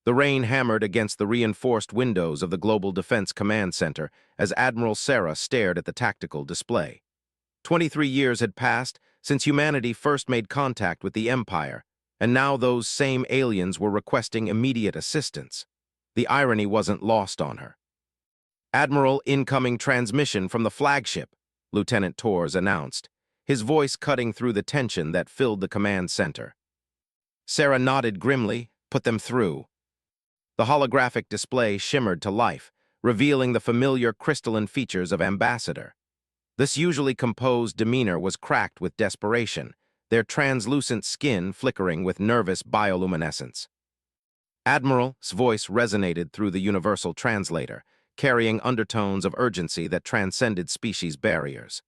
The rain hammered against the reinforced windows of the Global Defense Command Center as Admiral Sarah stared at the tactical display. 23 years had passed since humanity first made contact with the Empire, and now those same aliens were requesting immediate assistance. The irony wasn't lost on her. "Admiral, incoming transmission from the flagship," Lieutenant Torres announced, his voice cutting through the tension that filled the command center. Sarah nodded grimly. "Put them through." The holographic display shimmered to life, revealing the familiar crystalline features of Ambassador. This usually composed demeanor was cracked with desperation, their translucent skin flickering with nervous bioluminescence. Admiral's voice resonated through the universal translator, carrying undertones of urgency that transcended species barriers.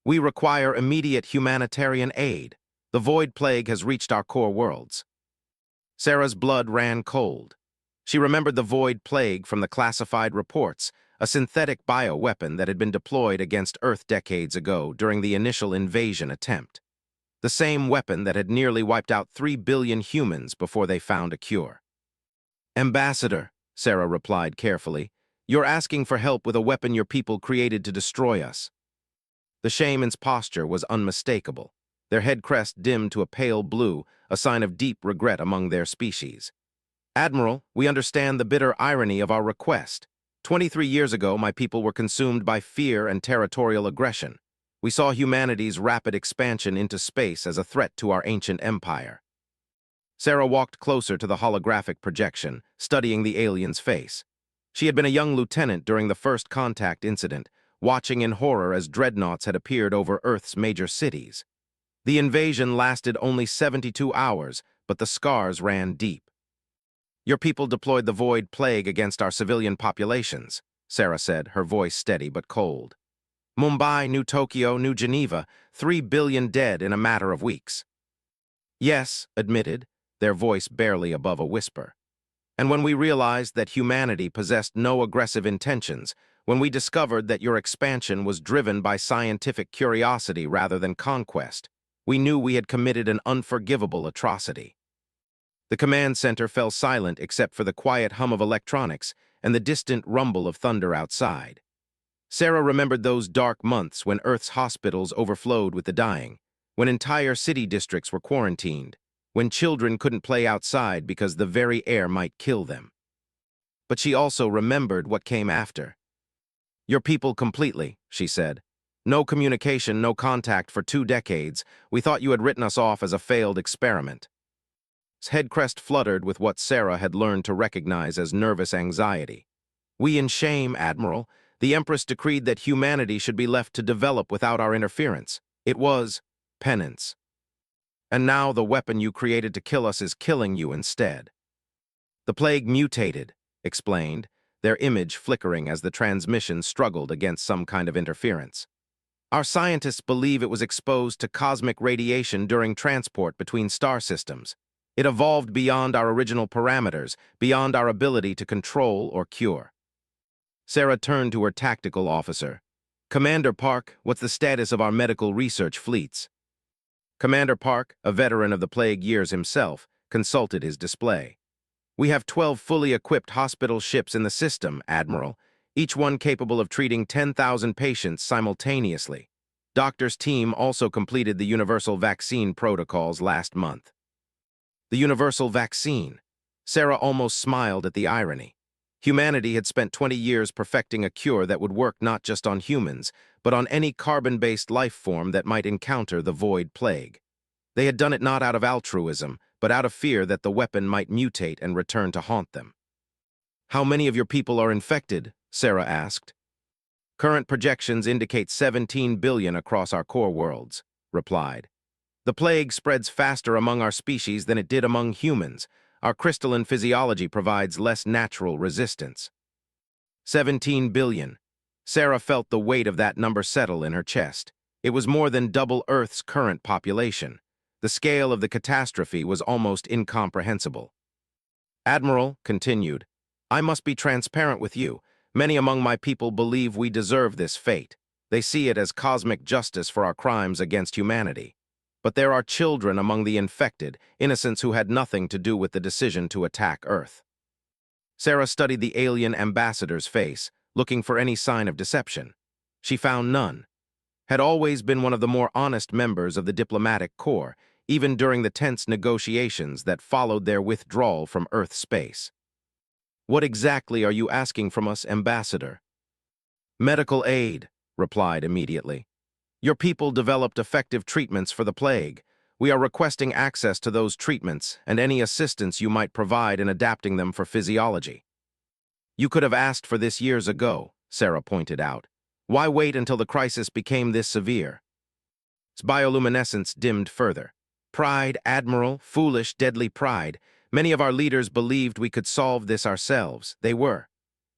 "We require immediate humanitarian aid. The void plague has reached our core worlds." Sarah's blood ran cold. She remembered the void plague from the classified reports, a synthetic bioweapon that had been deployed against Earth decades ago during the initial invasion attempt. The same weapon that had nearly wiped out 3 billion humans before they found a cure. "Ambassador," Sarah replied carefully, "you're asking for help with a weapon your people created to destroy us." The shaman's posture was unmistakable, their head crest dimmed to a pale blue, a sign of deep regret among their species. "Admiral, we understand the bitter irony of our request. 23 years ago, my people were consumed by fear and territorial aggression. We saw humanity's rapid expansion into space as a threat to our ancient empire." Sarah walked closer to the holographic projection, studying the alien's face. She had been a young lieutenant during the first contact incident, watching in horror as dreadnoughts had appeared over Earth's major cities. The invasion lasted only 72 hours, but the scars ran deep. "Your people deployed the void plague against our civilian populations," Sarah said, her voice steady but cold. "Mumbai, New Tokyo, New Geneva, 3 billion dead in a matter of weeks." "Yes," admitted, their voice barely above a whisper. "And when we realized that humanity possessed no aggressive intentions, when we discovered that your expansion was driven by scientific curiosity rather than conquest, we knew we had committed an unforgivable atrocity." The command center fell silent except for the quiet hum of electronics and the distant rumble of thunder outside. Sarah remembered those dark months when Earth's hospitals overflowed with the dying, when entire city districts were quarantined, when children couldn't play outside because the very air might kill them. But she also remembered what came after. "Your people completely," she said. "No communication, no contact for 2 decades. We thought you had written us off as a failed experiment." His head crest fluttered with what Sarah had learned to recognize as nervous anxiety. "We in shame, Admiral. The Empress decreed that humanity should be left to develop without our interference. It was penance. And now the weapon you created to kill us is killing you instead." "The plague mutated," explained, their image flickering as the transmission struggled against some kind of interference. "Our scientists believe it was exposed to cosmic radiation during transport between star systems. It evolved beyond our original parameters, beyond our ability to control or cure." Sarah turned to her tactical officer. "Commander Park, what's the status of our medical research fleets?" Commander Park, a veteran of the plague years himself, consulted his display. "We have 12 fully equipped hospital ships in the system, Admiral, each one capable of treating 10,000 patients simultaneously. Doctor's team also completed the universal vaccine protocols last month." The universal vaccine. Sarah almost smiled at the irony. Humanity had spent 20 years perfecting a cure that would work not just on humans, but on any carbon-based life form that might encounter the void plague. They had done it not out of altruism, but out of fear that the weapon might mutate and return to haunt them. "How many of your people are infected?" Sarah asked. "Current projections indicate 17 billion across our core worlds," replied. "The plague spreads faster among our species than it did among humans. Our crystalline physiology provides less natural resistance." 17 billion. Sarah felt the weight of that number settle in her chest. It was more than double Earth's current population. The scale of the catastrophe was almost incomprehensible. "Admiral," continued, "I must be transparent with you. Many among my people believe we deserve this fate. They see it as cosmic justice for our crimes against humanity. But there are children among the infected, innocents who had nothing to do with the decision to attack Earth." Sarah studied the alien ambassador's face, looking for any sign of deception. She found none. Had always been one of the more honest members of the diplomatic corps, even during the tense negotiations that followed their withdrawal from Earth space. "What exactly are you asking from us, Ambassador?" "Medical aid," replied immediately. "Your people developed effective treatments for the plague. We are requesting access to those treatments and any assistance you might provide in adapting them for physiology." "You could have asked for this years ago," Sarah pointed out. "Why wait until the crisis became this severe?" Its bioluminescence dimmed further. Pride, Admiral, foolish, deadly pride. Many of our leaders believed we could solve this ourselves. They were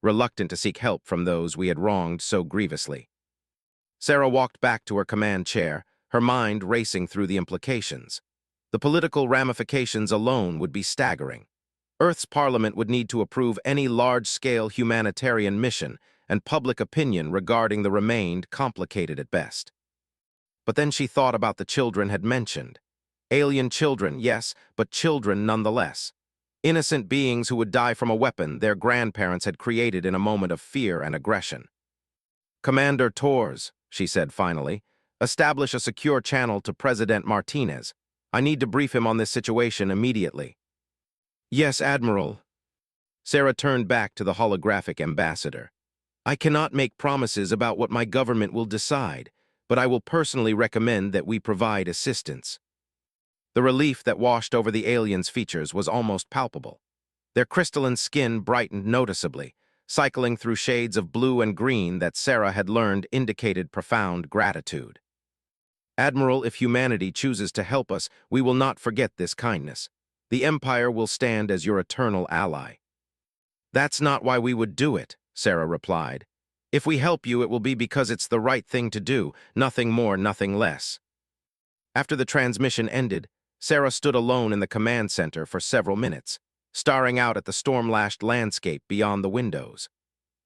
reluctant to seek help from those we had wronged so grievously. Sarah walked back to her command chair, her mind racing through the implications. The political ramifications alone would be staggering. Earth's parliament would need to approve any large-scale humanitarian mission, and public opinion regarding the remained complicated at best. But then she thought about the children had mentioned. Alien children, yes, but children nonetheless. Innocent beings who would die from a weapon their grandparents had created in a moment of fear and aggression. "Commander Torres," she said finally, "establish a secure channel to President Martinez. I need to brief him on this situation immediately." "Yes, Admiral." Sarah turned back to the holographic ambassador. "I cannot make promises about what my government will decide, but I will personally recommend that we provide assistance." The relief that washed over the aliens' features was almost palpable. Their crystalline skin brightened noticeably, cycling through shades of blue and green that Sarah had learned indicated profound gratitude. "Admiral, if humanity chooses to help us, we will not forget this kindness. The Empire will stand as your eternal ally." "That's not why we would do it," Sarah replied. "If we help you, it will be because it's the right thing to do, nothing more, nothing less." After the transmission ended, Sarah stood alone in the command center for several minutes, staring out at the storm-lashed landscape beyond the windows.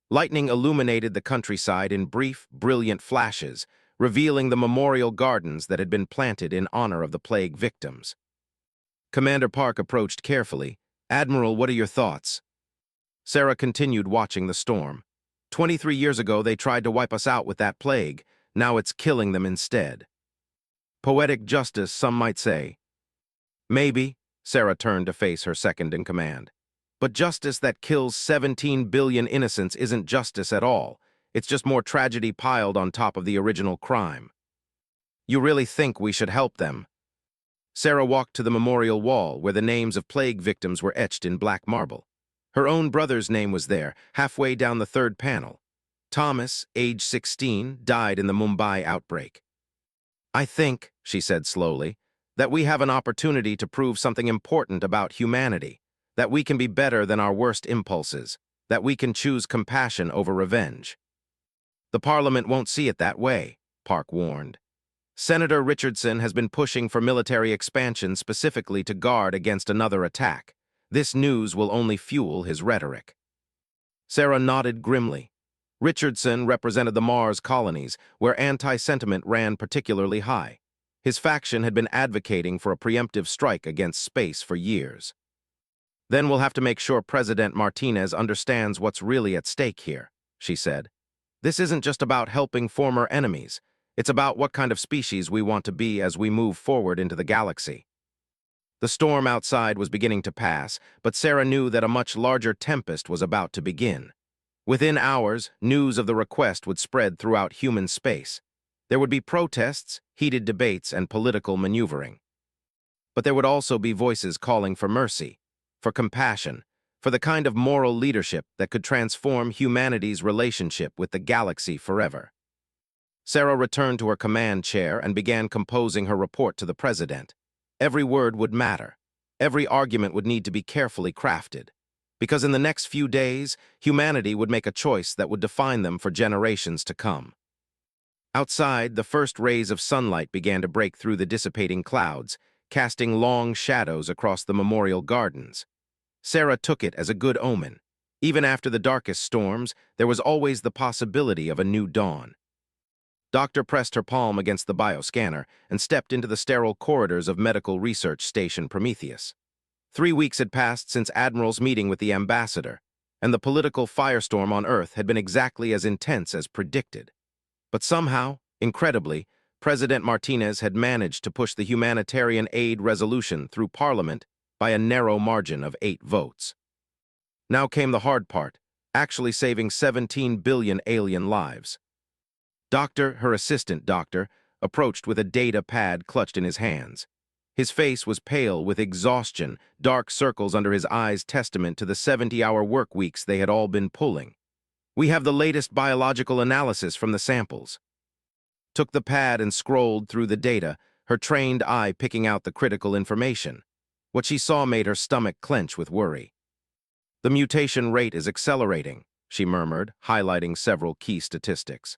Lightning illuminated the countryside in brief, brilliant flashes, revealing the memorial gardens that had been planted in honor of the plague victims. Commander Park approached carefully. "Admiral, what are your thoughts?" Sarah continued watching the storm. 23 years ago, they tried to wipe us out with that plague. Now it's killing them instead. Poetic justice, some might say. "Maybe," Sarah turned to face her second-in-command. "But justice that kills 17 billion innocents isn't justice at all. It's just more tragedy piled on top of the original crime." "You really think we should help them?" Sarah walked to the memorial wall where the names of plague victims were etched in black marble. Her own brother's name was there, halfway down the third panel. Thomas, age 16, died in the Mumbai outbreak. "I think," she said slowly, "that we have an opportunity to prove something important about humanity, that we can be better than our worst impulses, that we can choose compassion over revenge." "The Parliament won't see it that way," Park warned. "Senator Richardson has been pushing for military expansion specifically to guard against another attack. This news will only fuel his rhetoric." Sarah nodded grimly. Richardson represented the Mars colonies, where anti-sentiment ran particularly high. His faction had been advocating for a preemptive strike against space for years. "Then we'll have to make sure President Martinez understands what's really at stake here," she said. "This isn't just about helping former enemies. It's about what kind of species we want to be as we move forward into the galaxy." The storm outside was beginning to pass, but Sarah knew that a much larger tempest was about to begin. Within hours, news of the request would spread throughout human space. There would be protests, heated debates, and political maneuvering. But there would also be voices calling for mercy, for compassion, for the kind of moral leadership that could transform humanity's relationship with the galaxy forever. Sarah returned to her command chair and began composing her report to the president. Every word would matter. Every argument would need to be carefully crafted. Because in the next few days, humanity would make a choice that would define them for generations to come. Outside, the first rays of sunlight began to break through the dissipating clouds, casting long shadows across the memorial gardens. Sarah took it as a good omen. Even after the darkest storms, there was always the possibility of a new dawn. Doctor pressed her palm against the bioscanner and stepped into the sterile corridors of Medical Research Station Prometheus. 3 weeks had passed since Admiral's meeting with the ambassador. and the political firestorm on Earth had been exactly as intense as predicted. But somehow, incredibly, President Martinez had managed to push the humanitarian aid resolution through Parliament by a narrow margin of 8 votes. Now came the hard part, actually saving 17 billion alien lives. Her assistant doctor, approached with a data pad clutched in his hands. His face was pale with exhaustion, dark circles under his eyes testament to the 70-hour work weeks they had all been pulling. "We have the latest biological analysis from the samples." Took the pad and scrolled through the data, her trained eye picking out the critical information. What she saw made her stomach clench with worry. "The mutation rate is accelerating," she murmured, highlighting several key statistics.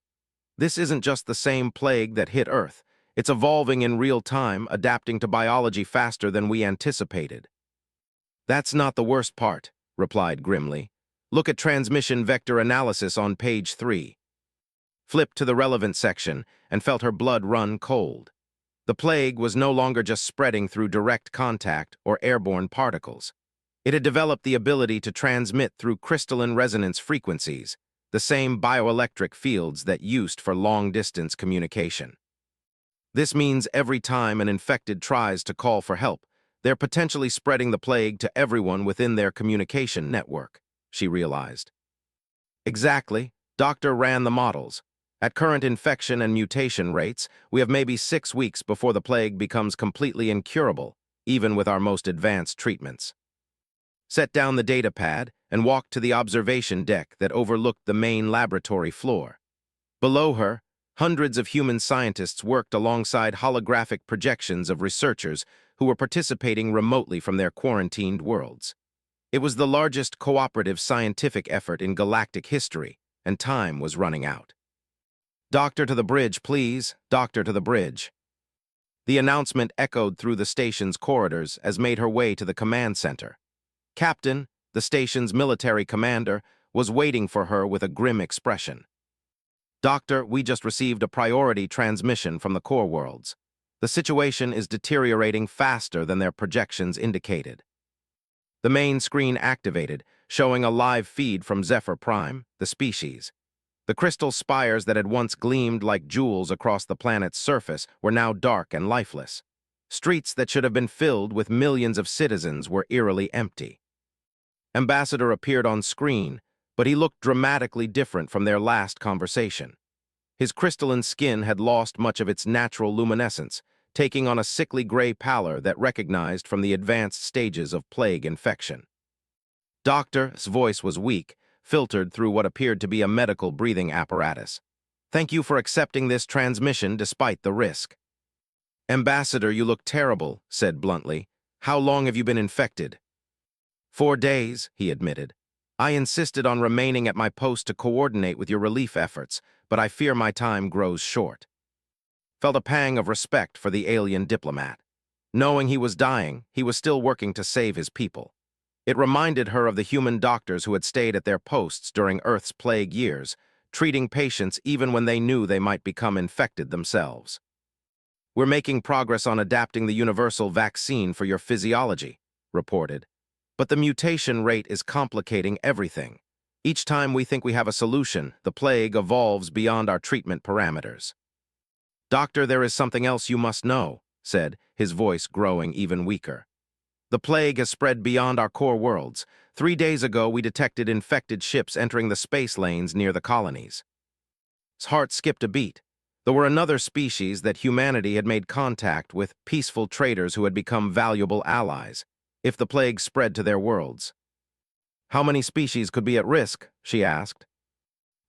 "This isn't just the same plague that hit Earth. It's evolving in real time, adapting to biology faster than we anticipated." "That's not the worst part," replied grimly. "Look at transmission vector analysis on page 3. Flipped to the relevant section and felt her blood run cold. The plague was no longer just spreading through direct contact or airborne particles. It had developed the ability to transmit through crystalline resonance frequencies, the same bioelectric fields that used for long-distance communication. This means every time an infected tries to call for help, they're potentially spreading the plague to everyone within their communication network, she realized. Exactly. Doctor ran the models. At current infection and mutation rates, we have maybe 6 weeks before the plague becomes completely incurable, even with our most advanced treatments. Set down the data pad and walked to the observation deck that overlooked the main laboratory floor. Below her, hundreds of human scientists worked alongside holographic projections of researchers who were participating remotely from their quarantined worlds. It was the largest cooperative scientific effort in galactic history, and time was running out. "Doctor to the bridge, please. Doctor to the bridge." The announcement echoed through the station's corridors as made her way to the command center. Captain, the station's military commander, was waiting for her with a grim expression. "Doctor, we just received a priority transmission from the core worlds. The situation is deteriorating faster than their projections indicated." The main screen activated, showing a live feed from Zephyr Prime, the species. The crystal spires that had once gleamed like jewels across the planet's surface were now dark and lifeless. Streets that should have been filled with millions of citizens were eerily empty. Ambassador appeared on screen, but he looked dramatically different from their last conversation. His crystalline skin had lost much of its natural luminescence, taking on a sickly gray pallor that recognized from the advanced stages of plague infection. Doctor's voice was weak, filtered through what appeared to be a medical breathing apparatus. "Thank you for accepting this transmission despite the risk." "Ambassador, you look terrible," said bluntly. "How long have you been infected?" 4 days, he admitted. "I insisted on remaining at my post to coordinate with your relief efforts, but I fear my time grows short." Felt a pang of respect for the alien diplomat. Knowing he was dying, he was still working to save his people. It reminded her of the human doctors who had stayed at their posts during Earth's plague years, treating patients even when they knew they might become infected themselves. "We're making progress on adapting the universal vaccine for your physiology," reported. "But the mutation rate is complicating everything. Each time we think we have a solution, the plague evolves beyond our treatment parameters." "Doctor, there is something else you must know," said, his voice growing even weaker. "The plague has spread beyond our core worlds. 3 days ago, we detected infected ships entering the space lanes near the colonies." His heart skipped a beat. There were another species that humanity had made contact with, peaceful traders who had become valuable allies. If the plague spread to their worlds. "How many species could be at risk?" she asked.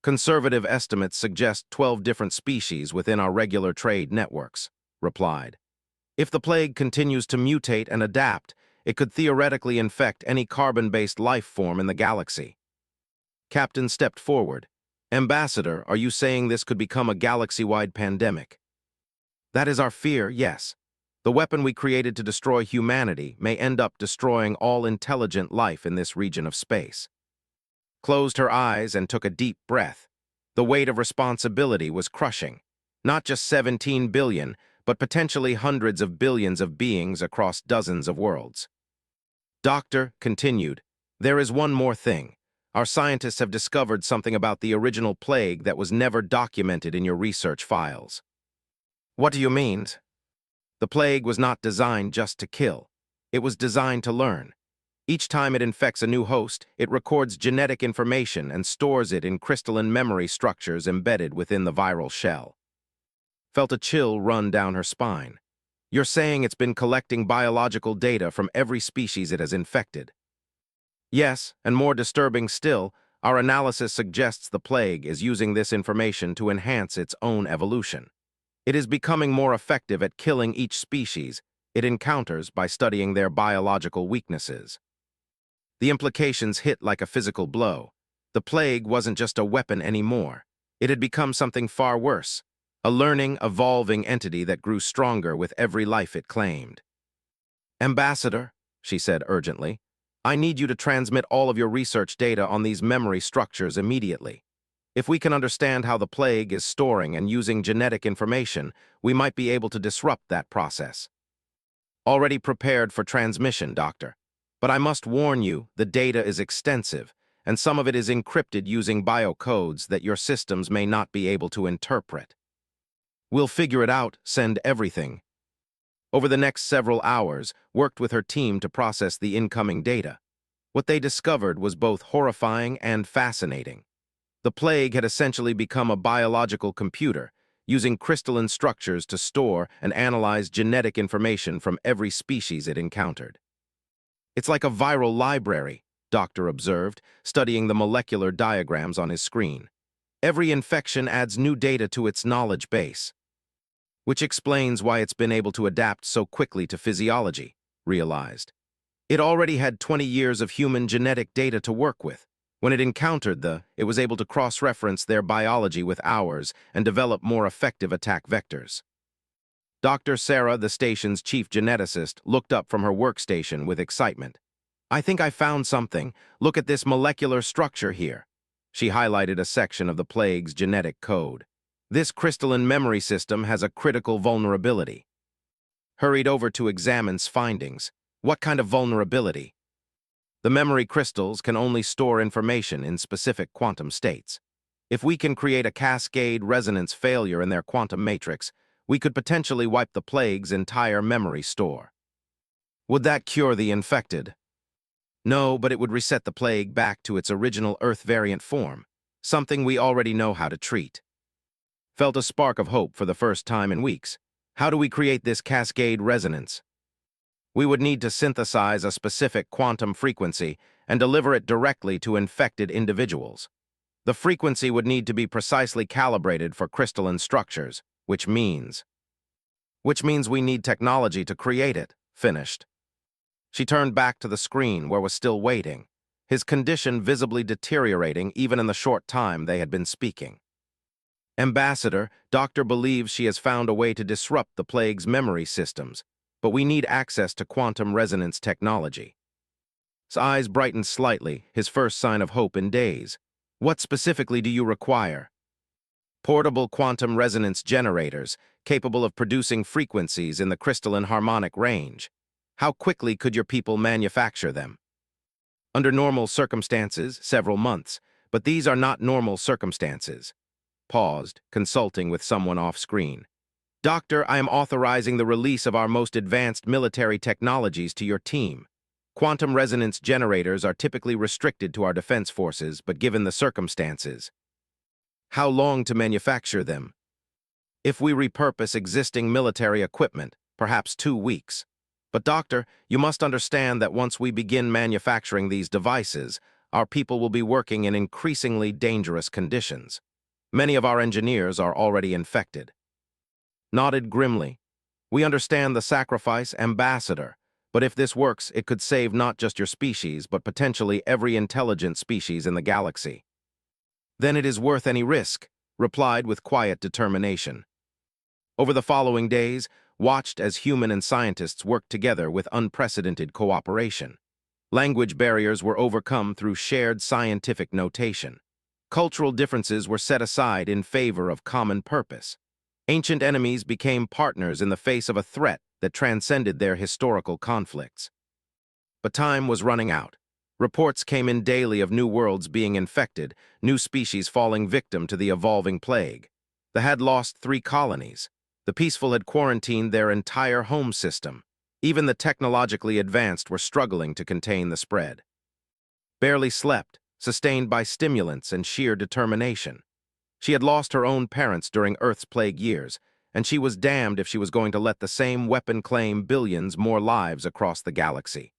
"Conservative estimates suggest 12 different species within our regular trade networks," replied. "If the plague continues to mutate and adapt, it could theoretically infect any carbon-based life form in the galaxy." Captain stepped forward. "Ambassador, are you saying this could become a galaxy-wide pandemic?" "That is our fear, yes. The weapon we created to destroy humanity may end up destroying all intelligent life in this region of space." Closed her eyes and took a deep breath. The weight of responsibility was crushing. Not just 17 billion, but potentially hundreds of billions of beings across dozens of worlds. Doctor continued, "There is one more thing. Our scientists have discovered something about the original plague that was never documented in your research files. What do you mean? The plague was not designed just to kill. It was designed to learn. Each time it infects a new host, it records genetic information and stores it in crystalline memory structures embedded within the viral shell. Felt a chill run down her spine. You're saying it's been collecting biological data from every species it has infected. Yes, and more disturbing still, our analysis suggests the plague is using this information to enhance its own evolution. It is becoming more effective at killing each species it encounters by studying their biological weaknesses. The implications hit like a physical blow. The plague wasn't just a weapon anymore. It had become something far worse, a learning, evolving entity that grew stronger with every life it claimed. "Ambassador," she said urgently, "I need you to transmit all of your research data on these memory structures immediately. If we can understand how the plague is storing and using genetic information, we might be able to disrupt that process." "Already prepared for transmission, Doctor. But I must warn you, the data is extensive, and some of it is encrypted using biocodes that your systems may not be able to interpret. We'll figure it out, send everything." Over the next several hours, worked with her team to process the incoming data. What they discovered was both horrifying and fascinating. The plague had essentially become a biological computer, using crystalline structures to store and analyze genetic information from every species it encountered. "It's like a viral library," Doctor observed, studying the molecular diagrams on his screen. "Every infection adds new data to its knowledge base." Which explains why it's been able to adapt so quickly to physiology, realized. It already had 20 years of human genetic data to work with. When it encountered it was able to cross-reference their biology with ours and develop more effective attack vectors. Dr. Sarah, the station's chief geneticist, looked up from her workstation with excitement. "I think I found something. Look at this molecular structure here." She highlighted a section of the plague's genetic code. "This crystalline memory system has a critical vulnerability." Hurried over to examine's findings. "What kind of vulnerability?" "The memory crystals can only store information in specific quantum states. If we can create a cascade resonance failure in their quantum matrix, we could potentially wipe the plague's entire memory store." "Would that cure the infected?" "No, but it would reset the plague back to its original Earth variant form, something we already know how to treat." Felt a spark of hope for the first time in weeks. "How do we create this cascade resonance?" "We would need to synthesize a specific quantum frequency and deliver it directly to infected individuals. The frequency would need to be precisely calibrated for crystalline structures, which means we need technology to create it," finished. She turned back to the screen where was still waiting, his condition visibly deteriorating even in the short time they had been speaking. "Ambassador, Doctor believes she has found a way to disrupt the plague's memory systems, but we need access to quantum resonance technology." His eyes brightened slightly, his first sign of hope in days. "What specifically do you require?" "Portable quantum resonance generators, capable of producing frequencies in the crystalline harmonic range. How quickly could your people manufacture them?" "Under normal circumstances, several months, but these are not normal circumstances." Paused, consulting with someone off-screen. "Doctor, I am authorizing the release of our most advanced military technologies to your team. Quantum resonance generators are typically restricted to our defense forces, but given the circumstances." "How long to manufacture them?" "If we repurpose existing military equipment, perhaps 2 weeks. But doctor, you must understand that once we begin manufacturing these devices, our people will be working in increasingly dangerous conditions. Many of our engineers are already infected." Nodded grimly. "We understand the sacrifice, Ambassador, but if this works, it could save not just your species, but potentially every intelligent species in the galaxy." "Then it is worth any risk," replied with quiet determination. Over the following days, watched as human and scientists worked together with unprecedented cooperation. Language barriers were overcome through shared scientific notation. Cultural differences were set aside in favor of common purpose. Ancient enemies became partners in the face of a threat that transcended their historical conflicts. But time was running out. Reports came in daily of new worlds being infected, new species falling victim to the evolving plague. The had lost 3 colonies. The peaceful had quarantined their entire home system. Even the technologically advanced were struggling to contain the spread. Barely slept, sustained by stimulants and sheer determination. She had lost her own parents during Earth's plague years, and she was damned if she was going to let the same weapon claim billions more lives across the galaxy.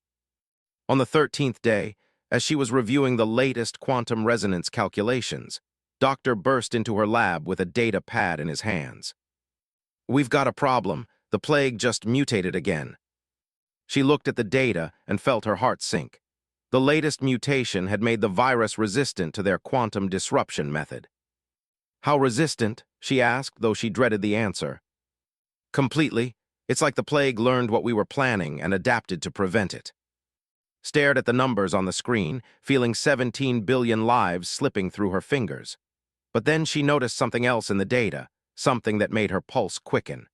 On the 13th day, as she was reviewing the latest quantum resonance calculations, Doctor burst into her lab with a data pad in his hands. "We've got a problem. The plague just mutated again." She looked at the data and felt her heart sink. The latest mutation had made the virus resistant to their quantum disruption method. "How resistant?" she asked, though she dreaded the answer. "Completely. It's like the plague learned what we were planning and adapted to prevent it." Stared at the numbers on the screen, feeling 17 billion lives slipping through her fingers. But then she noticed something else in the data, something that made her pulse quicken.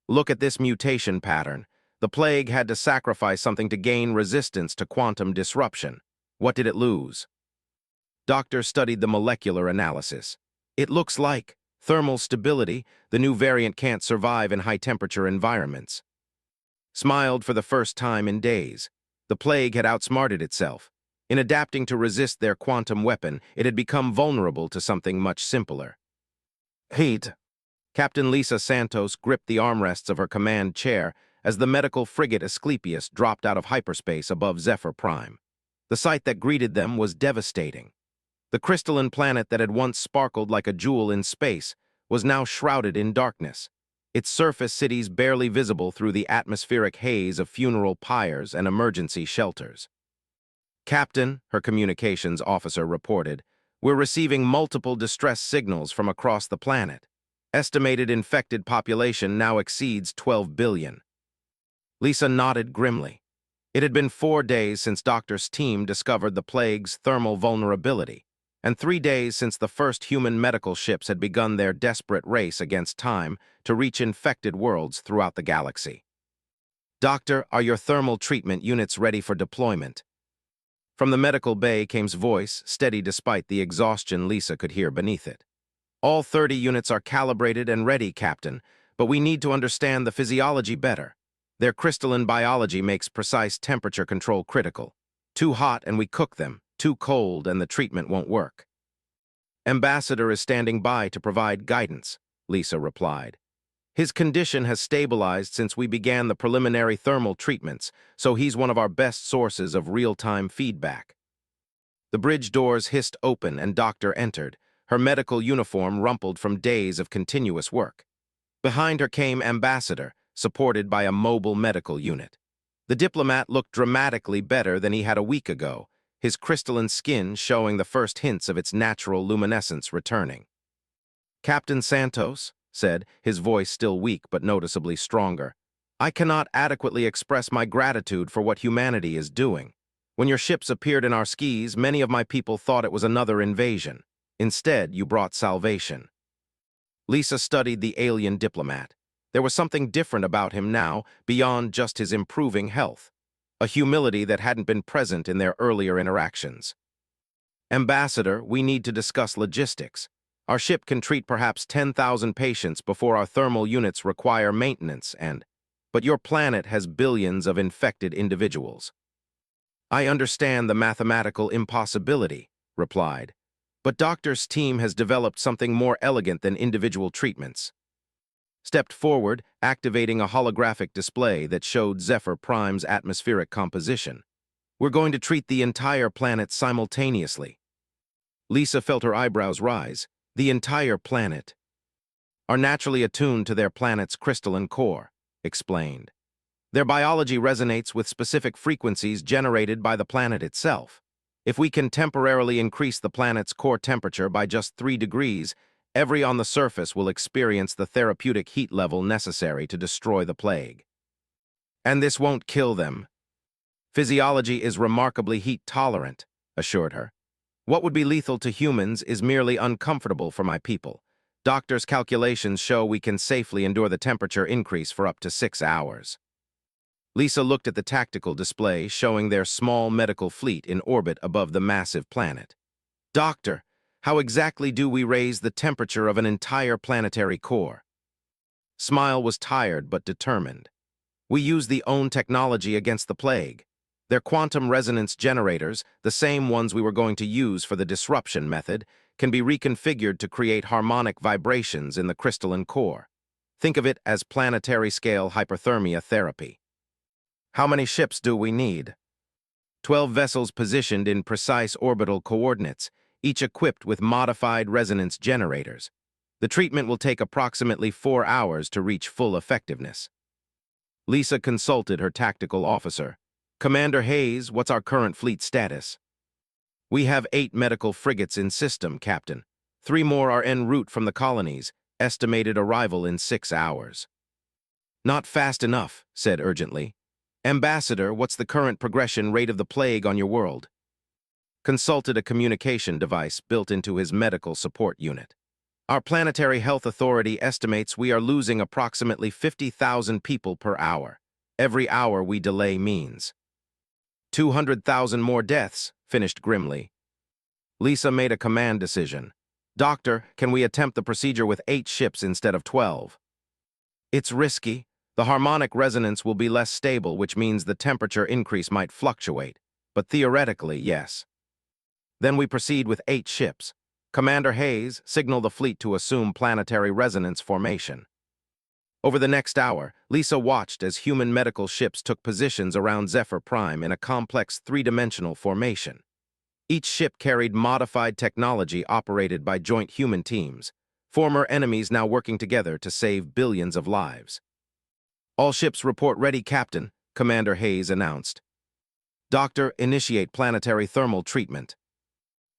"Look at this mutation pattern. The plague had to sacrifice something to gain resistance to quantum disruption. What did it lose?" Doctor studied the molecular analysis. "It looks like thermal stability. The new variant can't survive in high-temperature environments." Smiled for the first time in days. The plague had outsmarted itself. In adapting to resist their quantum weapon, it had become vulnerable to something much simpler. "Heat." Captain Lisa Santos gripped the armrests of her command chair as the medical frigate Asclepius dropped out of hyperspace above Zephyr Prime. The sight that greeted them was devastating. The crystalline planet that had once sparkled like a jewel in space was now shrouded in darkness, its surface cities barely visible through the atmospheric haze of funeral pyres and emergency shelters. "Captain," her communications officer reported, "we're receiving multiple distress signals from across the planet. Estimated infected population now exceeds 12 billion. Lisa nodded grimly. It had been 4 days since Doctor's team discovered the plague's thermal vulnerability, and 3 days since the first human medical ships had begun their desperate race against time to reach infected worlds throughout the galaxy. "Doctor, are your thermal treatment units ready for deployment?" From the medical bay came's voice, steady despite the exhaustion Lisa could hear beneath it. "All 30 units are calibrated and ready, Captain, but we need to understand the physiology better. Their crystalline biology makes precise temperature control critical. Too hot and we cook them, too cold and the treatment won't work." "Ambassador is standing by to provide guidance," Lisa replied. "His condition has stabilized since we began the preliminary thermal treatments, so he's one of our best sources of real-time feedback." The bridge doors hissed open and Doctor entered, her medical uniform rumpled from days of continuous work. Behind her came Ambassador, supported by a mobile medical unit. The diplomat looked dramatically better than he had a week ago, his crystalline skin showing the first hints of its natural luminescence returning. "Captain Santos," said, his voice still weak but noticeably stronger, "I cannot adequately express my gratitude for what humanity is doing. When your ships appeared in our skies, many of my people thought it was another invasion. Instead, you brought salvation." Lisa studied the alien diplomat. There was something different about him now, beyond just his improving health, a humility that hadn't been present in their earlier interactions. "Ambassador, we need to discuss logistics. Our ship can treat perhaps 10,000 patients before our thermal units require maintenance but your planet has billions of infected individuals." "I understand the mathematical impossibility," replied, "but Doctor's team has developed something more elegant than individual treatments." Stepped forward, activating a holographic display that showed Zephyr Prime's atmospheric composition. "We're going to treat the entire planet simultaneously." Lisa felt her eyebrows rise. "The entire planet." "Are naturally attuned to their planet's crystalline core," explained. "Their biology resonates with specific frequencies generated by the planet itself. If we can temporarily increase the planet's core temperature by just 3 degrees, every on the surface will experience the therapeutic heat level necessary to destroy the plague. And this won't kill them. Physiology is remarkably heat-tolerant," assured her. "What would be lethal to humans is merely uncomfortable for my people. Doctor's calculations show we can safely endure the temperature increase for up to 6 hours." Lisa looked at the tactical display showing their small medical fleet in orbit above the massive planet. Doctor, how exactly do we raise the temperature of an entire planetary core? Smile was tired but determined. We use the own technology against the plague. Their quantum resonance generators, the same ones we were going to use for the disruption method, can be reconfigured to create harmonic vibrations in the crystalline core. Think of it as planetary-scale hyperthermia therapy. How many ships do we need? 12 vessels positioned in precise orbital coordinates, each equipped with modified resonance generators. The treatment will take approximately 4 hours to reach full effectiveness. Lisa consulted her tactical officer. Commander Hayes, what's our current fleet status? We have 8 medical frigates in system, Captain. 3 more are en route from the colonies, estimated arrival in 6 hours. Not fast enough, said urgently. Ambassador, what's the current progression rate of the plague on your world? Consulted a communication device built into his medical support unit. Our planetary health authority estimates we are losing approximately 50,000 people per hour. Every hour we delay means 200,000 more deaths, finished grimly. Lisa made a command decision. Doctor, can we attempt the procedure with 8 ships instead of 12? It's risky. The harmonic resonance will be less stable, which means the temperature increase might fluctuate. But theoretically, yes. Then we proceed with 8 ships. Commander Hayes, signal the fleet to assume planetary resonance formation. Over the next hour, Lisa watched as human medical ships took positions around Zephyr Prime in a complex 3-dimensional formation. Each ship carried modified technology operated by joint human teams, former enemies now working together to save billions of lives. All ships report ready, Captain, Commander Hayes announced. Doctor, initiate planetary thermal treatment.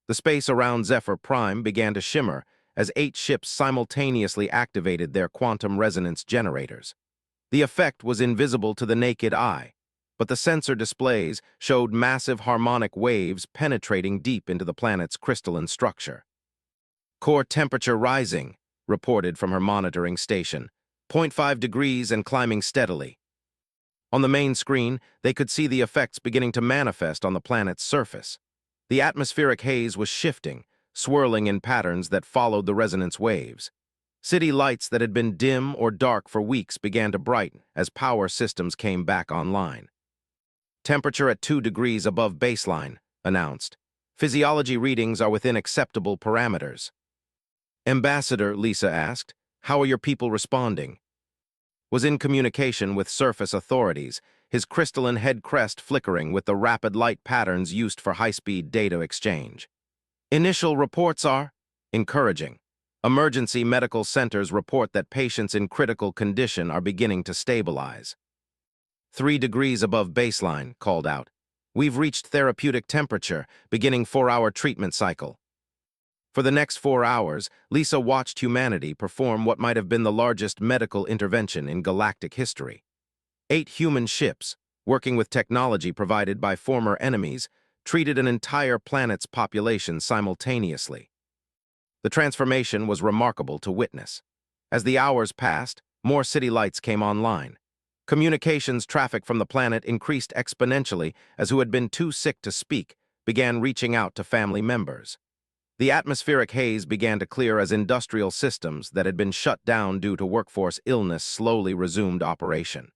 The space around Zephyr Prime began to shimmer as 8 ships simultaneously activated their quantum resonance generators. The effect was invisible to the naked eye, but the sensor displays showed massive harmonic waves penetrating deep into the planet's crystalline structure. Core temperature rising, reported from her monitoring station, 0.5 degrees and climbing steadily. On the main screen, they could see the effects beginning to manifest on the planet's surface. The atmospheric haze was shifting, swirling in patterns that followed the resonance waves. City lights that had been dim or dark for weeks began to brighten as power systems came back online. Temperature at 2 degrees above baseline, announced. Physiology readings are within acceptable parameters. Ambassador, Lisa asked, how are your people responding? Was in communication with surface authorities, his crystalline head crest flickering with the rapid light patterns used for high-speed data exchange. Initial reports are encouraging. Emergency medical centers report that patients in critical condition are beginning to stabilize. 3 degrees above baseline, called out. We've reached therapeutic temperature, beginning 4-hour treatment cycle. For the next 4 hours, Lisa watched humanity perform what might have been the largest medical intervention in galactic history. 8 human ships, working with technology provided by former enemies, treated an entire planet's population simultaneously. The transformation was remarkable to witness. As the hours passed, more city lights came online. Communications traffic from the planet increased exponentially as who had been too sick to speak began reaching out to family members. The atmospheric haze began to clear as industrial systems that had been shut down due to workforce illness slowly resumed operation.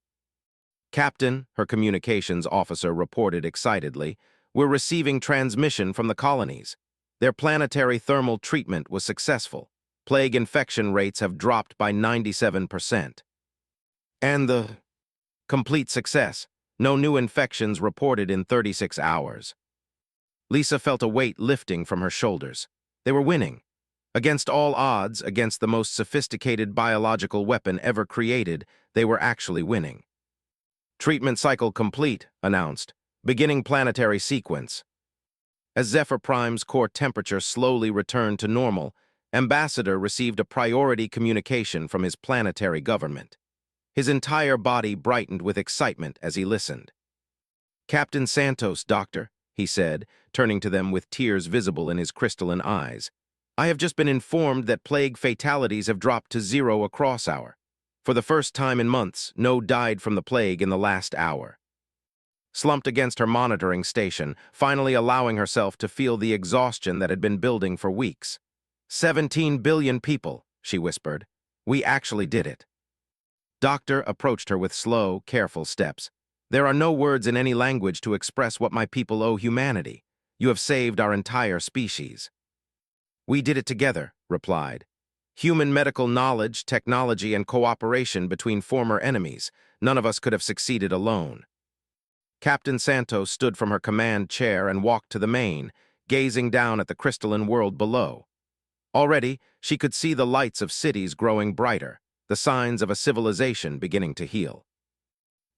Captain, her communications officer reported excitedly, we're receiving transmission from the colonies. Their planetary thermal treatment was successful. Plague infection rates have dropped by 97%. And the complete success. No new infections reported in 36 hours. Lisa felt a weight lifting from her shoulders. They were winning. Against all odds, against the most sophisticated biological weapon ever created, they were actually winning. Treatment cycle complete, announced. Beginning planetary sequence. As Zephyr Prime's core temperature slowly returned to normal, Ambassador received a priority communication from his planetary government. His entire body brightened with excitement as he listened. Captain Santos, Doctor, he said, turning to them with tears visible in his crystalline eyes. I have just been informed that plague fatalities have dropped to 0 across our For the first time in months, No died from the plague in the last hour. Slumped against her monitoring station, finally allowing herself to feel the exhaustion that had been building for weeks. 17 billion people, she whispered. We actually did it. Doctor approached her with slow, careful steps. There are no words in any language to express what my people owe humanity. You have saved our entire species. We did it together, replied. Human medical knowledge, technology, and cooperation between former enemies. None of us could have succeeded alone. Captain Santos stood from her command chair and walked to the main, gazing down at the crystalline world below. Already, she could see the lights of cities growing brighter, the signs of a civilization beginning to heal.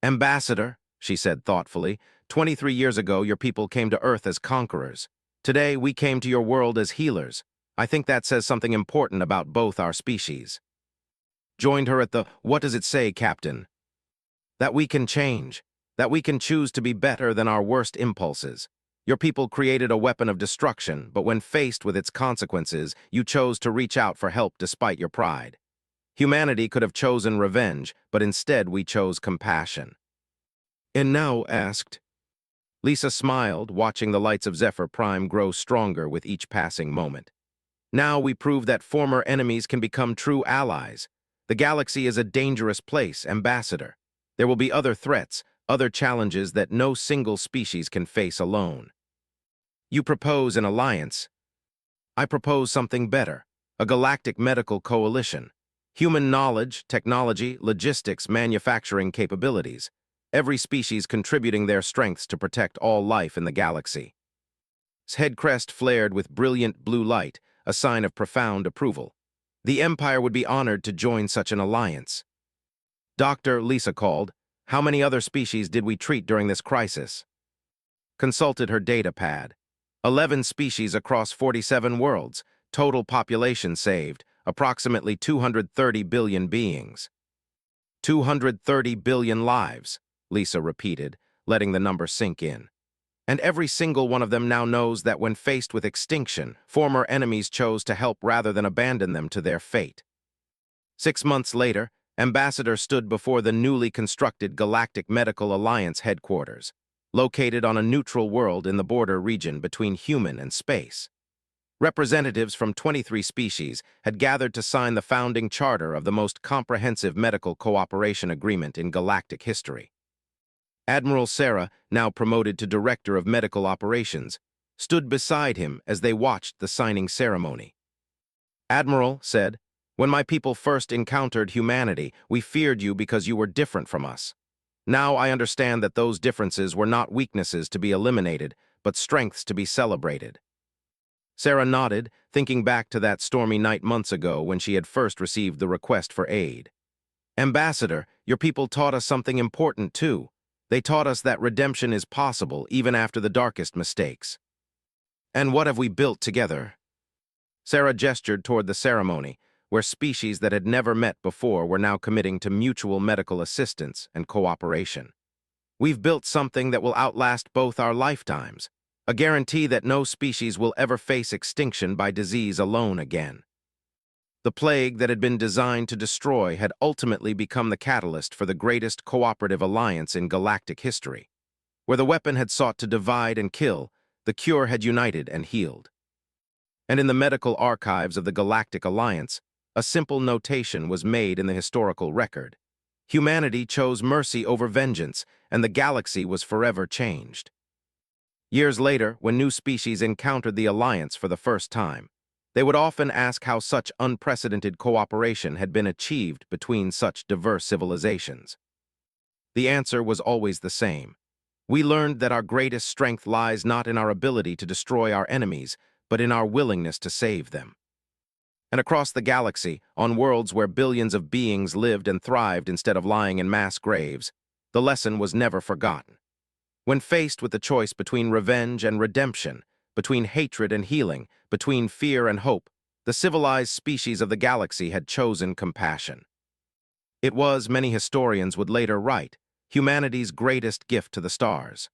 Ambassador, she said thoughtfully, 23 years ago your people came to Earth as conquerors. Today we came to your world as healers. I think that says something important about both our species. Joined her at the, what does it say, Captain? That we can change. That we can choose to be better than our worst impulses. Your people created a weapon of destruction, but when faced with its consequences, you chose to reach out for help despite your pride. Humanity could have chosen revenge, but instead we chose compassion. And now asked. Lisa smiled, watching the lights of Zephyr Prime grow stronger with each passing moment. Now we prove that former enemies can become true allies. The galaxy is a dangerous place, Ambassador. There will be other threats, other challenges that no single species can face alone. You propose an alliance. I propose something better, a galactic medical coalition. Human knowledge, technology, logistics, manufacturing capabilities. Every species contributing their strengths to protect all life in the galaxy. His head crest flared with brilliant blue light, a sign of profound approval. The Empire would be honored to join such an alliance. Doctor, Lisa called. How many other species did we treat during this crisis? Consulted her data pad. 11 species across 47 worlds. Total population saved, approximately 230 billion beings. 230 billion lives, Lisa repeated, letting the number sink in. And every single one of them now knows that when faced with extinction, former enemies chose to help rather than abandon them to their fate. 6 months later, Ambassador stood before the newly constructed Galactic Medical Alliance headquarters, located on a neutral world in the border region between human and space. Representatives from 23 species had gathered to sign the founding charter of the most comprehensive medical cooperation agreement in galactic history. Admiral Sarah, now promoted to Director of Medical Operations, stood beside him as they watched the signing ceremony. Admiral said, "When my people first encountered humanity, we feared you because you were different from us. Now I understand that those differences were not weaknesses to be eliminated, but strengths to be celebrated." Sarah nodded, thinking back to that stormy night months ago when she had first received the request for aid. Ambassador, your people taught us something important too. They taught us that redemption is possible even after the darkest mistakes. And what have we built together? Sarah gestured toward the ceremony, where species that had never met before were now committing to mutual medical assistance and cooperation. We've built something that will outlast both our lifetimes, a guarantee that no species will ever face extinction by disease alone again. The plague that had been designed to destroy had ultimately become the catalyst for the greatest cooperative alliance in galactic history. Where the weapon had sought to divide and kill, the cure had united and healed. And in the medical archives of the Galactic Alliance, a simple notation was made in the historical record. Humanity chose mercy over vengeance, and the galaxy was forever changed. Years later, when new species encountered the Alliance for the first time, they would often ask how such unprecedented cooperation had been achieved between such diverse civilizations. The answer was always the same. We learned that our greatest strength lies not in our ability to destroy our enemies, but in our willingness to save them. And across the galaxy, on worlds where billions of beings lived and thrived instead of lying in mass graves, the lesson was never forgotten. When faced with the choice between revenge and redemption, between hatred and healing, between fear and hope, the civilized species of the galaxy had chosen compassion. It was, many historians would later write, humanity's greatest gift to the stars.